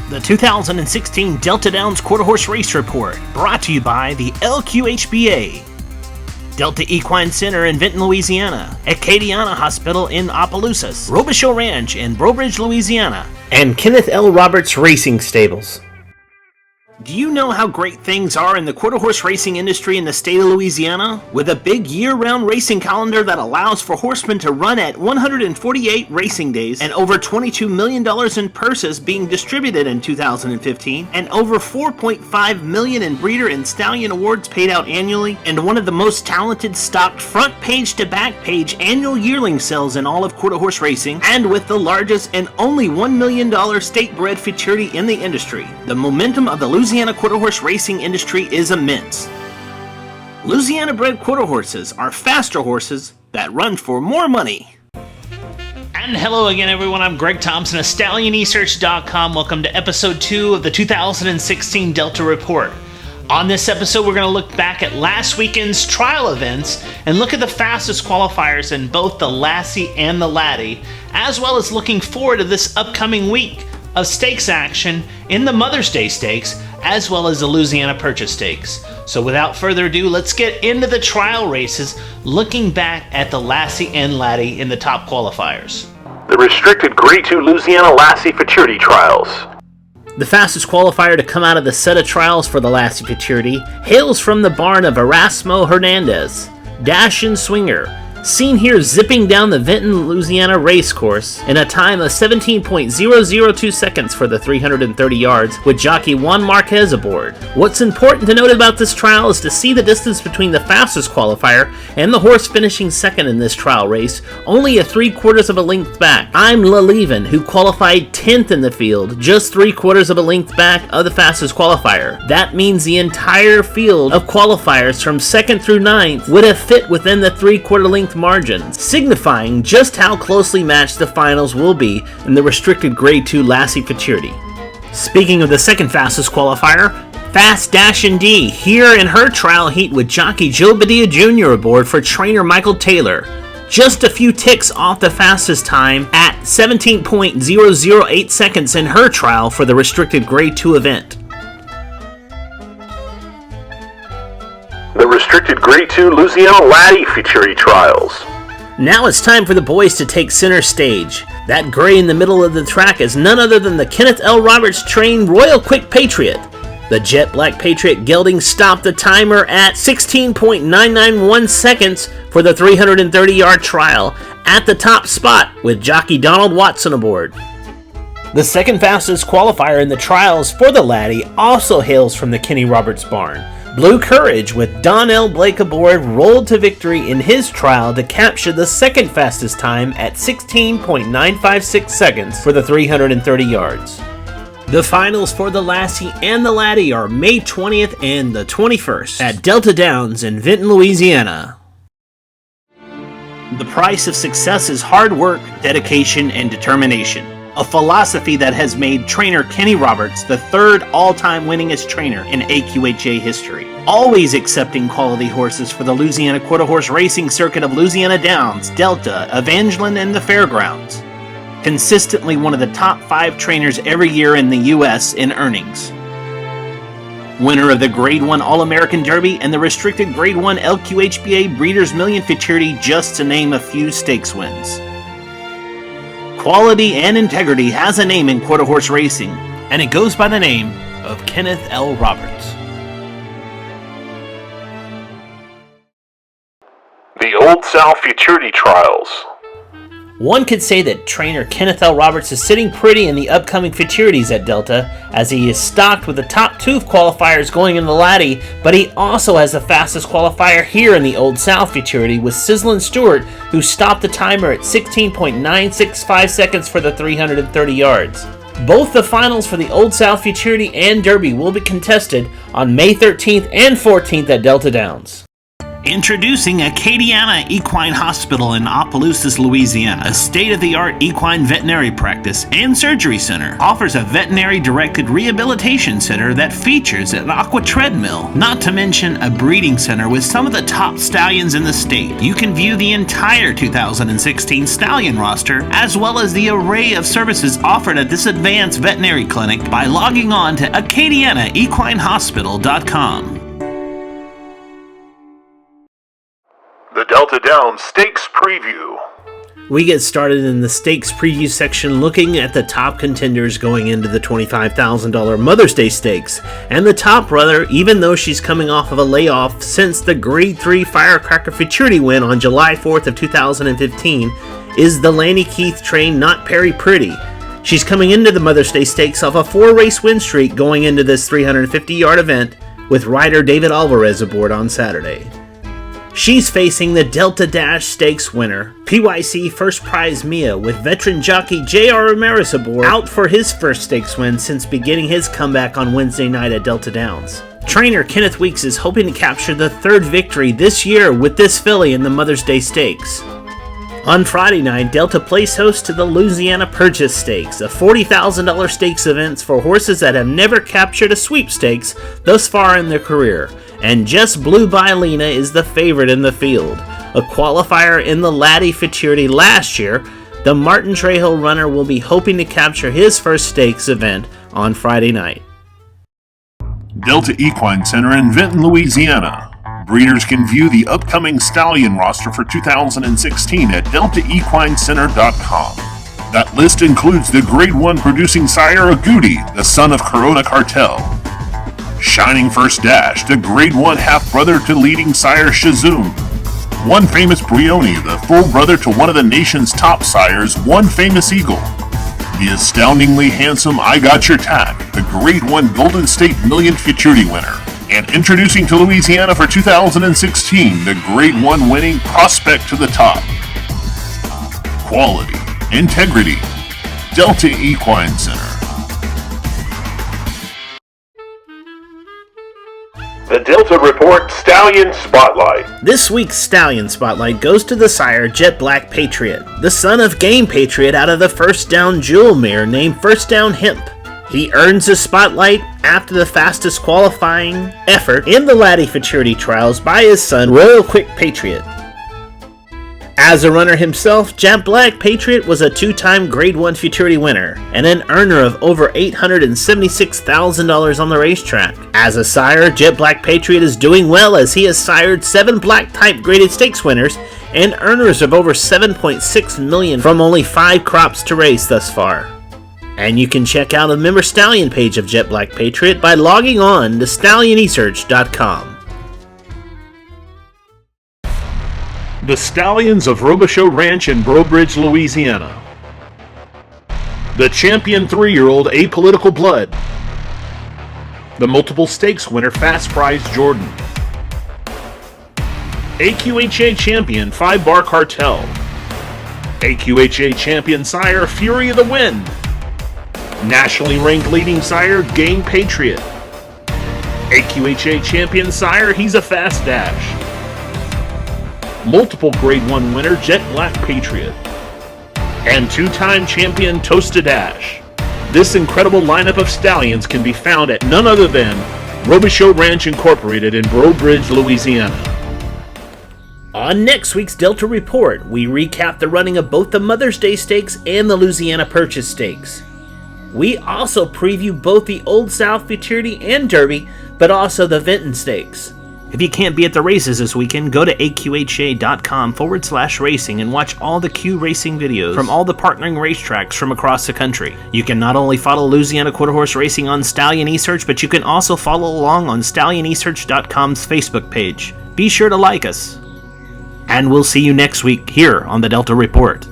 The 2016 Delta Downs Quarter Horse Race Report, brought to you by the LQHBA, Delta Equine Center in Vinton, Louisiana, ACADIANA Hospital in Opelousas, Robichaux Ranch in Brobridge, Louisiana, and Kenneth L. Roberts Racing Stables. Do you know how great things are in the quarter horse racing industry in the state of Louisiana? With a big year-round racing calendar that allows for horsemen to run at 148 racing days, and over $22 million in purses being distributed in 2015, and over $4.5 million in breeder and stallion awards paid out annually, and one of the most talented stocked front page to back page annual yearling sales in all of quarter horse racing, and with the largest and only $1 million state-bred futurity in the industry, the momentum of the Louisiana quarter horse racing industry is immense. Louisiana-bred quarter horses are faster horses that run for more money. And hello again, everyone. I'm Greg Thompson of StallionResearch.com. Welcome to episode 2 of the 2016 Delta Report. On this episode, we're going to look back at last weekend's trial events and look at the fastest qualifiers in both the Lassie and the Laddie, as well as looking forward to this upcoming week of stakes action in the Mother's Day Stakes, as well as the Louisiana Purchase Stakes. So without further ado, let's get into the trial races, looking back at the Lassie and Laddie in the top qualifiers. The restricted Grade 2 Louisiana Lassie Futurity Trials. The fastest qualifier to come out of the set of trials for the Lassie Futurity hails from the barn of Erasmo Hernandez, Dash and Swinger, seen here zipping down the Vinton, Louisiana race course in a time of 17.002 seconds for the 330 yards with jockey Juan Marquez aboard. What's important to note about this trial is to see the distance between the fastest qualifier and the horse finishing second in this trial race, only a 3/4 of a length back. I'm LaLeavin, who qualified 10th in the field, just 3/4 of a length back of the fastest qualifier. That means the entire field of qualifiers from 2nd through 9th would have fit within the 3/4 length margins, signifying just how closely matched the finals will be in the restricted Grade 2 Lassie Futurity. Speaking of the second fastest qualifier, Fast Dash and D, here in her trial heat with jockey Joe Padilla Jr. aboard for trainer Michael Taylor. Just a few ticks off the fastest time at 17.008 seconds in her trial for the restricted Grade 2 event. The restricted Grade 2 Louisiana Laddie Futurity Trials. Now it's time for the boys to take center stage. That gray in the middle of the track is none other than the Kenneth L. Roberts trained Royal Quick Patriot. The jet black Patriot gelding stopped the timer at 16.991 seconds for the 330-yard trial at the top spot with jockey Donald Watson aboard. The second fastest qualifier in the trials for the Laddie also hails from the Kenny Roberts barn. Blue Courage with Don L. Blake aboard rolled to victory in his trial to capture the second fastest time at 16.956 seconds for the 330 yards. The finals for the Lassie and the Laddie are May 20th and the 21st at Delta Downs in Vinton, Louisiana. The price of success is hard work, dedication, and determination. A philosophy that has made trainer Kenny Roberts the third all-time winningest trainer in AQHA history. Always accepting quality horses for the Louisiana Quarter Horse Racing Circuit of Louisiana Downs, Delta, Evangeline, and the Fairgrounds. Consistently one of the top 5 trainers every year in the U.S. in earnings. Winner of the Grade 1 All-American Derby and the restricted Grade 1 LQHBA Breeders' Million Futurity, just to name a few stakes wins. Quality and integrity has a name in quarter horse racing, and it goes by the name of Kenneth L. Roberts. The Old South Futurity Trials. One could say that trainer Kenneth L. Roberts is sitting pretty in the upcoming Futurities at Delta, as he is stocked with the top 2 qualifiers going in the Laddie, but he also has the fastest qualifier here in the Old South Futurity with Sizzlin' Stewart, who stopped the timer at 16.965 seconds for the 330 yards. Both the finals for the Old South Futurity and Derby will be contested on May 13th and 14th at Delta Downs. Introducing ACADIANA Equine Hospital in Opelousas, Louisiana, a state-of-the-art equine veterinary practice and surgery center, offers a veterinary-directed rehabilitation center that features an aqua treadmill, not to mention a breeding center with some of the top stallions in the state. You can view the entire 2016 stallion roster, as well as the array of services offered at this advanced veterinary clinic by logging on to ACADIANAEquineHospital.com. The Delta Downs Stakes Preview. We get started in the stakes preview section looking at the top contenders going into the $25,000 Mother's Day Stakes. And the top runner, even though she's coming off of a layoff since the Grade 3 Firecracker Futurity win on July 4th of 2015, is the Lanny Keith trained Not Perry Pretty. She's coming into the Mother's Day Stakes off a 4-race win streak going into this 350-yard event with rider David Alvarez aboard on Saturday. She's facing the Delta Dash Stakes winner, PYC First Prize Mia, with veteran jockey J.R. Ramirez aboard, out for his first stakes win since beginning his comeback on Wednesday night at Delta Downs. Trainer Kenneth Weeks is hoping to capture the third victory this year with this filly in the Mother's Day Stakes. On Friday night, Delta plays host to the Louisiana Purchase Stakes, a $40,000 stakes event for horses that have never captured a sweepstakes thus far in their career. And Just Blue by Lena is the favorite in the field. A qualifier in the LASSIE Futurity last year, the Martin Trejo runner will be hoping to capture his first stakes event on Friday night. Delta Equine Center in Vinton, Louisiana. Breeders can view the upcoming stallion roster for 2016 at deltaequincenter.com. That list includes the Grade 1 producing sire Agouti, the son of Corona Cartel. Shining First Dash, the Grade 1 half-brother to leading sire Shazoom. One Famous Brioni, the full brother to one of the nation's top sires, One Famous Eagle. The astoundingly handsome I Got Your Tack, the Grade 1 Golden State Million Futurity winner. And introducing to Louisiana for 2016, the Grade 1 winning Prospect to the Top. Quality, integrity, Delta Equine Center. The Delta Report Stallion Spotlight. This week's Stallion Spotlight goes to the sire Jet Black Patriot, the son of Game Patriot out of the First Down Jewel mare named First Down Hemp. He earns the spotlight after the fastest qualifying effort in the LASSIE Futurity trials by his son Royal Quick Patriot. As a runner himself, Jet Black Patriot was a 2-time Grade 1 Futurity winner and an earner of over $876,000 on the racetrack. As a sire, Jet Black Patriot is doing well as he has sired 7 black-type graded stakes winners and earners of over $7.6 million from only 5 crops to race thus far. And you can check out a member stallion page of Jet Black Patriot by logging on to stallionesearch.com. The Stallions of Robichaux Ranch in Breaux Bridge, Louisiana. The champion 3-year-old Apolitical Blood. The multiple stakes winner Fast Prize Jordan. AQHA champion 5-Bar Cartel. AQHA champion sire Fury of the Wind. Nationally ranked leading sire Game Patriot. AQHA champion sire He's a Fast Dash. Multiple Grade 1 winner Jet Black Patriot. And 2-time champion Toasted Dash. This incredible lineup of stallions can be found at none other than Robichaux Ranch Incorporated in Breaux Bridge, Louisiana. On next week's Delta Report, we recap the running of both the Mother's Day Stakes and the Louisiana Purchase Stakes. We also preview both the Old South Futurity and Derby, but also the Vinton Stakes. If you can't be at the races this weekend, go to aqha.com/racing and watch all the Q racing videos from all the partnering racetracks from across the country. You can not only follow Louisiana Quarter Horse Racing on Stallion eSearch, but you can also follow along on stallionesearch.com's Facebook page. Be sure to like us. And we'll see you next week here on the Delta Report.